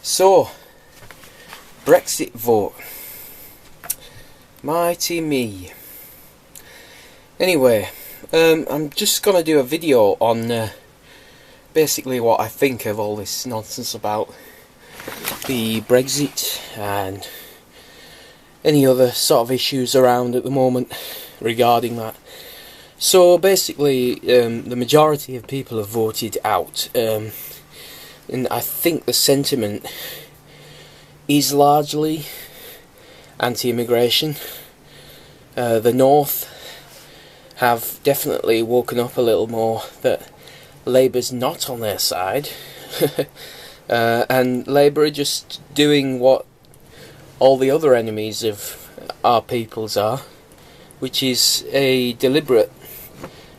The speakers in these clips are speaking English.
So, Brexit vote. Mighty me. Anyway, I'm just going to do a video on basically what I think of all this nonsense about the Brexit and any other sort of issues around at the moment regarding that. So basically, the majority of people have voted out, and I think the sentiment is largely anti-immigration. The North have definitely woken up a little more that Labour's not on their side, and Labour are just doing what all the other enemies of our peoples are, which is a deliberate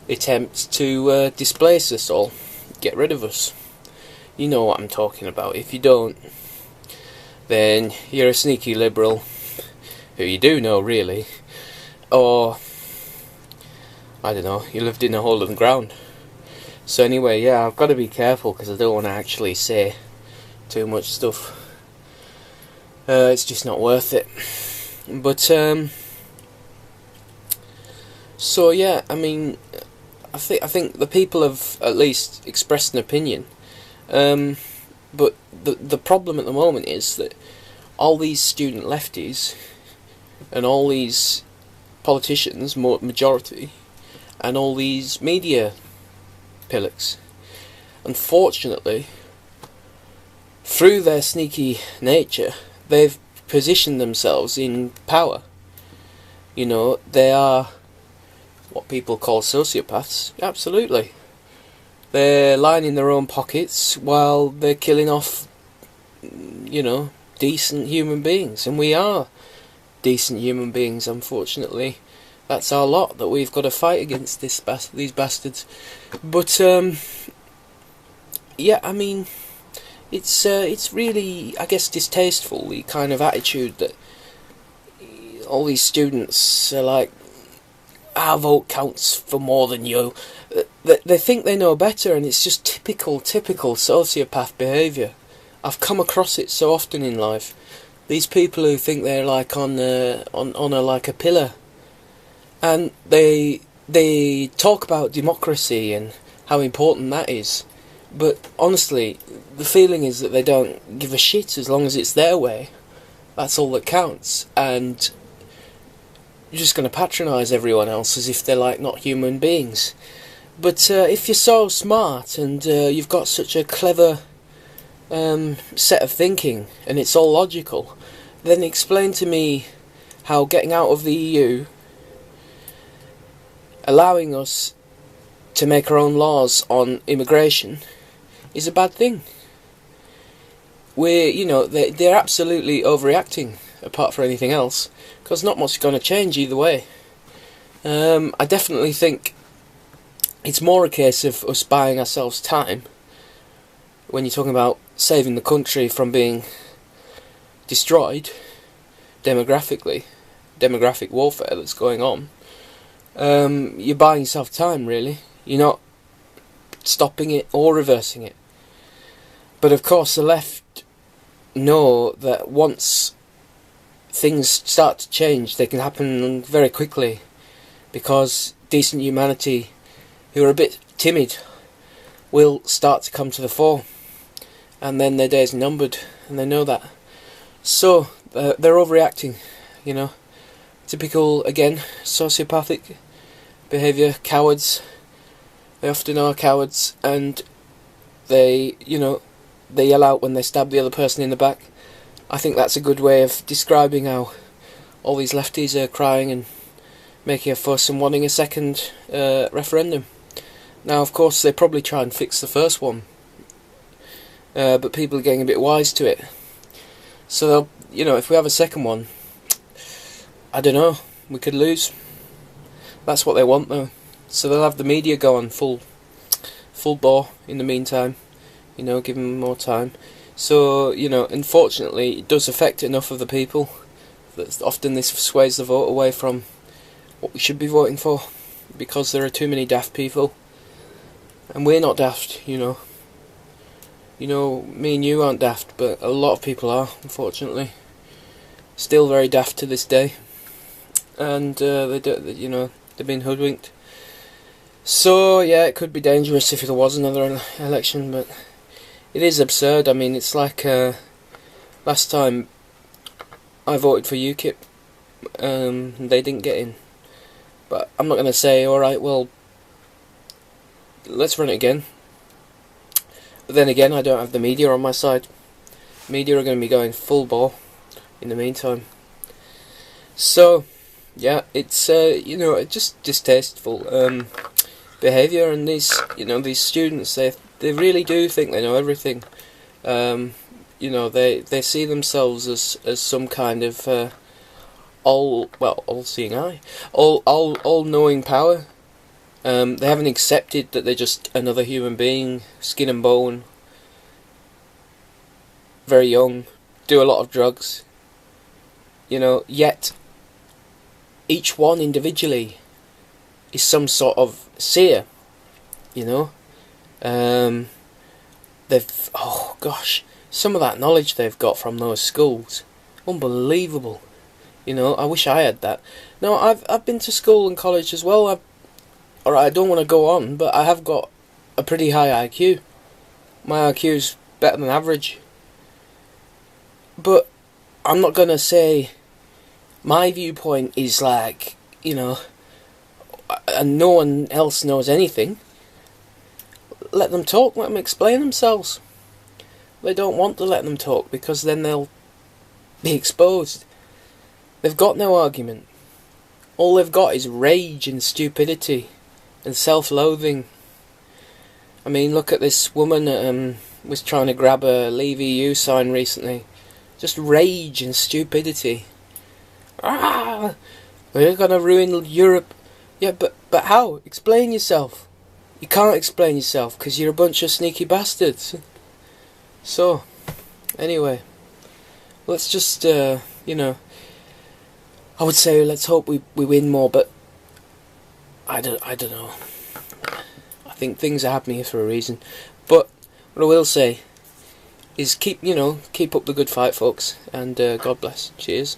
attempt to displace us all, get rid of us. You know what I'm talking about. If you don't, then you're a sneaky liberal, who you do know really, or I don't know, you lived in a hole in the ground. So anyway, yeah, I've got to be careful because I don't want to actually say too much stuff. It's just not worth it. But so yeah, I mean, I think the people have at least expressed an opinion. But the problem at the moment is that all these student lefties and all these politicians, majority, and all these media pillocks, unfortunately, through their sneaky nature, they've positioned themselves in power. You know, they are what people call sociopaths, absolutely. They're lining their own pockets while they're killing off, you know, decent human beings. And we are decent human beings, unfortunately. That's our lot, that we've got to fight against these bastards. But, yeah, I mean, it's really, I guess, distasteful, the kind of attitude that all these students are like, our vote counts for more than you. They think they know better, and it's just typical sociopath behaviour. I've come across it so often in life. These people who think they're like on a like a pillar, and they talk about democracy and how important that is. But honestly, the feeling is that they don't give a shit as long as it's their way. That's all that counts, and you're just going to patronise everyone else as if they're like not human beings. But if you're so smart and you've got such a clever set of thinking and it's all logical, then explain to me how getting out of the EU, allowing us to make our own laws on immigration, is a bad thing. They're absolutely overreacting, apart from anything else, because not much is going to change either way. I definitely think it's more a case of us buying ourselves time when you're talking about saving the country from being destroyed demographically, demographic warfare that's going on. You're buying yourself time, really. You're not stopping it or reversing it. But of course the left know that once things start to change, they can happen very quickly, because decent humanity who are a bit timid will start to come to the fore, and then their days are numbered, and they know that. So they're overreacting, you know. Typical, again, sociopathic behaviour, cowards. They often are cowards, and they yell out when they stab the other person in the back. I think that's a good way of describing how all these lefties are crying and making a fuss and wanting a second referendum. Now, of course, they probably try and fix the first one, but people are getting a bit wise to it. So, if we have a second one, I don't know, we could lose. That's what they want, though. So they'll have the media go on full bore in the meantime, give them more time. So, unfortunately, it does affect enough of the people that often this sways the vote away from what we should be voting for, because there are too many daft people. And we're not daft, You know, me and you aren't daft, but a lot of people are, unfortunately. Still very daft to this day. And, you know, they've been hoodwinked. So, yeah, it could be dangerous if there was another election, but it is absurd. I mean, it's like last time I voted for UKIP, they didn't get in. But I'm not going to say, alright, well, let's run it again. But then again, I don't have the media on my side. Media are going to be going full bore in the meantime. So, yeah, it's, you know, just distasteful behaviour, and these, you know, these students, they really do think they know everything. You know, they see themselves as some kind of all-seeing eye, all-knowing power. They haven't accepted that they're just another human being, skin and bone, very young, do a lot of drugs. You know, yet each one individually is some sort of seer. You know, they've, oh gosh, some of that knowledge they've got from those schools, unbelievable. You know, I wish I had that. No, I've been to school and college as well. I don't want to go on, but I have got a pretty high IQ. My IQ's better than average. But I'm not going to say my viewpoint is like, you know, and no one else knows anything. Let them talk, let them explain themselves. They don't want to let them talk because then they'll be exposed. They've got no argument. All they've got is rage and stupidity and self-loathing. I mean, look at this woman that was trying to grab a Leave EU sign recently. Just rage and stupidity. Ah, we're gonna ruin Europe. Yeah, but how? Explain yourself. You can't explain yourself because you're a bunch of sneaky bastards. So, anyway, let's just, you know, I would say let's hope we win more, but I don't know. I think things are happening here for a reason. But what I will say is keep up the good fight, folks, and God bless. Cheers.